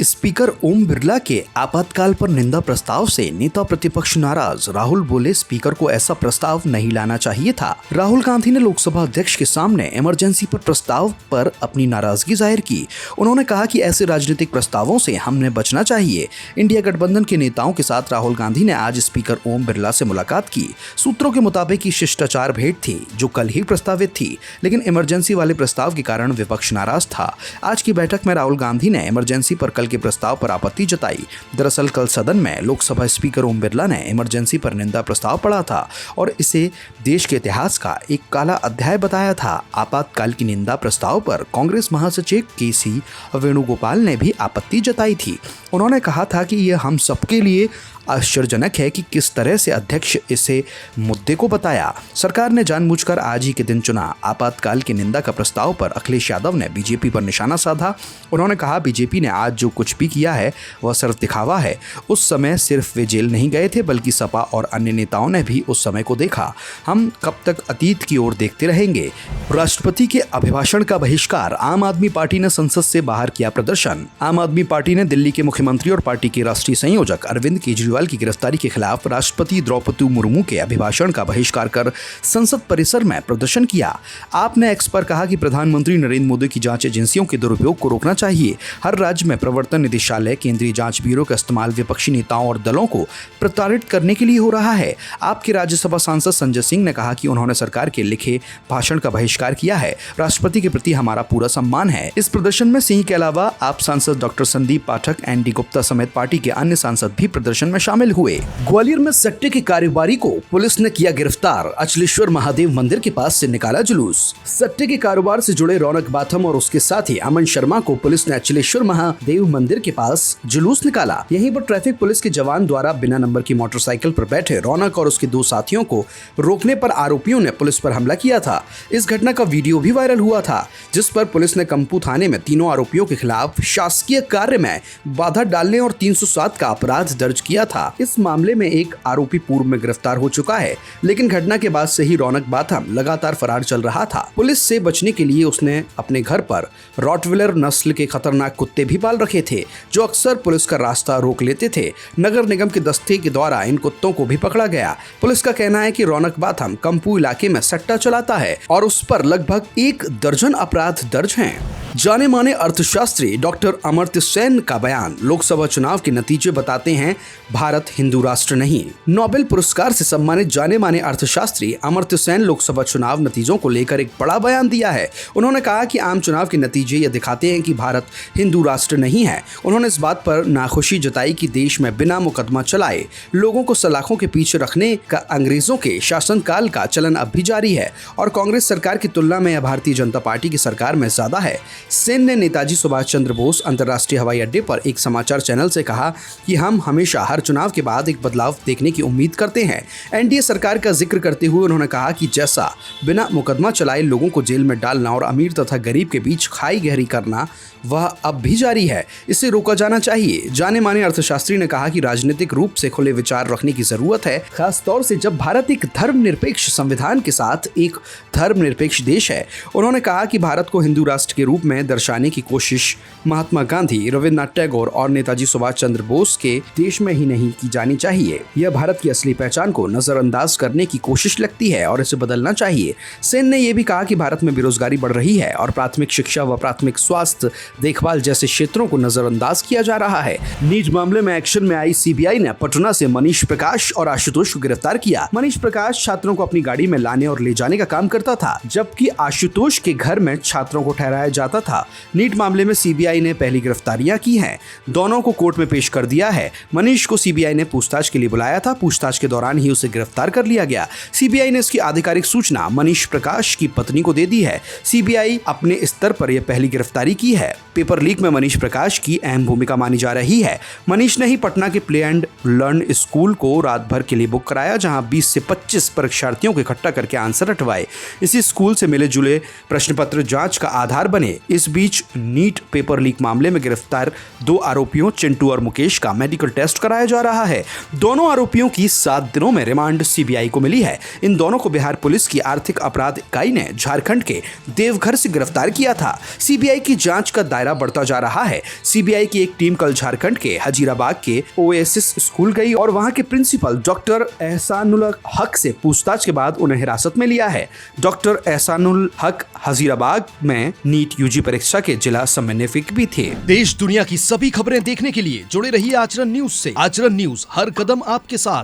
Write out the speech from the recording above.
Speaker Om Birla के आपातकाल पर निंदा प्रस्ताव से नेता प्रतिपक्ष नाराज। राहुल बोले, स्पीकर को ऐसा प्रस्ताव नहीं लाना चाहिए था। राहुल गांधी ने लोकसभा अध्यक्ष के सामने इमरजेंसी पर प्रस्ताव पर अपनी नाराजगी जाहिर की। उन्होंने कहा कि ऐसे राजनीतिक प्रस्तावों से हमें बचना चाहिए। इंडिया गठबंधन के नेताओं के साथ राहुल गांधी ने आज स्पीकर ओम बिरला से मुलाकात की। सूत्रों के मुताबिक ये शिष्टाचार भेंट थी जो कल ही प्रस्तावित थी, लेकिन इमरजेंसी वाले प्रस्ताव के कारण विपक्ष नाराज था। आज की बैठक में राहुल गांधी ने इमरजेंसी पर कल के प्रस्ताव पर आपत्ति जताई। दरअसल कल सदन में लोकसभा स्पीकर ओम बिरला ने इमरजेंसी पर निंदा प्रस्ताव पढ़ा था और इसे देश के इतिहास का एक काला अध्याय बताया था। आपातकाल की निंदा प्रस्ताव पर कांग्रेस महासचिव केसी वेणुगोपाल ने भी आपत्ति जताई थी। उन्होंने कहा था कि यह हम सबके लिए आश्चर्यजनक है कि किस तरह से अध्यक्ष इसे मुद्दे को बताया। सरकार ने जानबूझकर आज ही के दिन चुना। आपातकाल की निंदा का प्रस्ताव पर अखिलेश यादव ने बीजेपी पर निशाना साधा। उन्होंने कहा, बीजेपी ने आज जो कुछ भी किया है वह सिर्फ दिखावा है। उस समय सिर्फ वे जेल नहीं गए थे, बल्कि सपा और अन्य नेताओं ने भी उस समय को देखा। हम कब तक अतीत की ओर देखते रहेंगे। राष्ट्रपति के अभिभाषण का बहिष्कार। आम आदमी पार्टी ने संसद से बाहर किया प्रदर्शन। आम आदमी पार्टी ने दिल्ली के मुख्यमंत्री और पार्टी के राष्ट्रीय संयोजक अरविंद केजरीवाल की गिरफ्तारी के खिलाफ राष्ट्रपति द्रौपदी मुर्मू के अभिभाषण का बहिष्कार कर संसद परिसर में प्रदर्शन किया। आपने एक्स पर कहा कि प्रधानमंत्री नरेंद्र मोदी की जांच एजेंसियों के दुरुपयोग को रोकना चाहिए। हर राज्य में प्रवर्तन निदेशालय, केंद्रीय जांच ब्यूरो का इस्तेमाल विपक्षी नेताओं और दलों को प्रताड़ित करने के लिए हो रहा है। आपके राज्यसभा सांसद संजय सिंह ने कहा कि उन्होंने सरकार के लिखे भाषण का बहिष्कार किया है। राष्ट्रपति के प्रति हमारा पूरा सम्मान है। इस प्रदर्शन में सिंह के अलावा आप सांसद डॉक्टर संदीप पाठक, एनडी गुप्ता समेत पार्टी के अन्य सांसद भी प्रदर्शन में शामिल हुए। ग्वालियर में सट्टे के कारोबारी को पुलिस ने किया गिरफ्तार। अचलेश्वर महादेव मंदिर के पास से निकाला जुलूस। सट्टे के कारोबार से जुड़े रौनक बाथम और उसके साथी अमन शर्मा को पुलिस ने अचलेश्वर महादेव मंदिर के पास जुलूस निकाला। यहीं पर ट्रैफिक पुलिस के जवान द्वारा बिना नंबर की मोटरसाइकिल पर बैठे रौनक और उसके दो साथियों को रोकने पर आरोपियों ने पुलिस पर हमला किया था। इस घटना का वीडियो भी वायरल हुआ था, जिस पर पुलिस ने कंपू थाने में तीनों आरोपियों के खिलाफ शासकीय कार्य में बाधा डालने और 307 का अपराध दर्ज किया था। इस मामले में एक आरोपी पूर्व में गिरफ्तार हो चुका है, लेकिन घटना के बाद से ही रौनक बाथम लगातार फरार चल रहा था। पुलिस से बचने के लिए उसने अपने घर पर रॉटविलर नस्ल के खतरनाक कुत्ते भी पाल रखे थे, जो अक्सर पुलिस का रास्ता रोक लेते थे। नगर निगम के दस्ते के द्वारा इन कुत्तों को भी पकड़ा गया। पुलिस का कहना है कि रौनक बाथम कंपू इलाके में सट्टा चलाता है और उस पर लगभग 1 दर्जन अपराध दर्ज हैं। जाने माने अर्थशास्त्री डॉक्टर अमर्त्य सेन का बयान। लोकसभा चुनाव के नतीजे बताते हैं भारत हिंदू राष्ट्र नहीं। नोबेल पुरस्कार से सम्मानित जाने माने अर्थशास्त्री अमर्त्य सेन लोकसभा चुनाव नतीजों को लेकर एक बड़ा बयान दिया है। उन्होंने कहा कि आम चुनाव के नतीजे ये दिखाते हैं कि भारत हिंदू राष्ट्र नहीं है। उन्होंने इस बात पर नाखुशी जताई कि देश में बिना मुकदमा चलाए लोगों को सलाखों के पीछे रखने का अंग्रेजों के शासनकाल का चलन अब भी जारी है और कांग्रेस सरकार की तुलना में भारतीय जनता पार्टी की सरकार में ज्यादा है। सेन ने नेताजी सुभाष चंद्र बोस अंतर्राष्ट्रीय हवाई अड्डे पर एक समाचार चैनल से कहा कि हम हमेशा हर चुनाव के बाद एक बदलाव देखने की उम्मीद करते हैं। एनडीए सरकार का जिक्र करते हुए उन्होंने कहा कि जैसा बिना मुकदमा चलाए लोगों को जेल में डालना और अमीर तथा गरीब के बीच खाई गहरी करना वह अब भी जारी है। इसे रोका जाना चाहिए। जाने माने अर्थशास्त्री ने कहा कि राजनीतिक रूप से खुले विचार रखने की जरूरत है, खास तौर से जब भारत एक धर्मनिरपेक्ष संविधान के साथ एक धर्मनिरपेक्ष देश है। उन्होंने कहा कि भारत को हिंदू राष्ट्र के रूप में दर्शाने की कोशिश महात्मा गांधी, रविन्द्रनाथ टैगोर और नेताजी सुभाष चंद्र बोस के देश में ही नहीं की जानी चाहिए। यह भारत की असली पहचान को नजरअंदाज करने की कोशिश लगती है और इसे बदलना चाहिए। सेन ने यह भी कहा कि भारत में बेरोजगारी बढ़ रही है और प्राथमिक शिक्षा व प्राथमिक स्वास्थ्य देखभाल जैसे क्षेत्रों को नजरअंदाज किया जा रहा है। नीट मामले में एक्शन में आई सीबीआई ने पटना से मनीष प्रकाश और आशुतोष को गिरफ्तार किया। मनीष प्रकाश छात्रों को अपनी गाड़ी में लाने और ले जाने का काम करता था, जबकि आशुतोष के घर में छात्रों को ठहराया जाता था। नीट मामले में सीबीआई ने पहली गिरफ्तारियां की हैं। दोनों को कोर्ट में पेश कर दिया है। मनीष को सीबीआई ने पूछताछ के लिए बुलाया था। पूछताछ के दौरान ही उसे गिरफ्तार कर लिया गया। सीबीआई ने इसकी आधिकारिक सूचना मनीष प्रकाश की पत्नी को दे दी है। सीबीआई अपने स्तर पर यह पहली गिरफ्तारी की है। पेपर लीक में मनीष प्रकाश की अहम भूमिका मानी जा रही है। मनीष ने ही पटना के प्ले एंड लर्न स्कूल को रात भर के लिए बुक कराया, जहां 20 से 25 परीक्षार्थियों को इकट्ठा करके आंसर रटवाए। इसी स्कूल से मिले जुले प्रश्न पत्र जांच का आधार बने। इस बीच नीट पेपर लीक मामले में गिरफ्तार 2 आरोपियों चिंटू और मुकेश का मेडिकल टेस्ट कराया जा रहा है। दोनों आरोपियों की 7 दिनों में रिमांड सीबीआई को मिली है। इन दोनों को बिहार पुलिस की आर्थिक अपराध इकाई ने झारखंड के देवघर से गिरफ्तार किया था। सीबीआई की जांच का दायरा बढ़ता जा रहा है। सीबीआई की एक टीम कल झारखंड के हजीराबाद के ओएसिस स्कूल गई और वहां के प्रिंसिपल डॉक्टर एहसानुल हक से पूछताछ के बाद उन्हें हिरासत में लिया है। डॉक्टर एहसानुल हक हजीराबाद में नीट यूजी परीक्षा के जिला समन्वयक भी थे। देश दुनिया की सभी खबरें देखने के लिए जुड़े रहिए आचरण न्यूज से। आचरण न्यूज, हर कदम आपके साथ।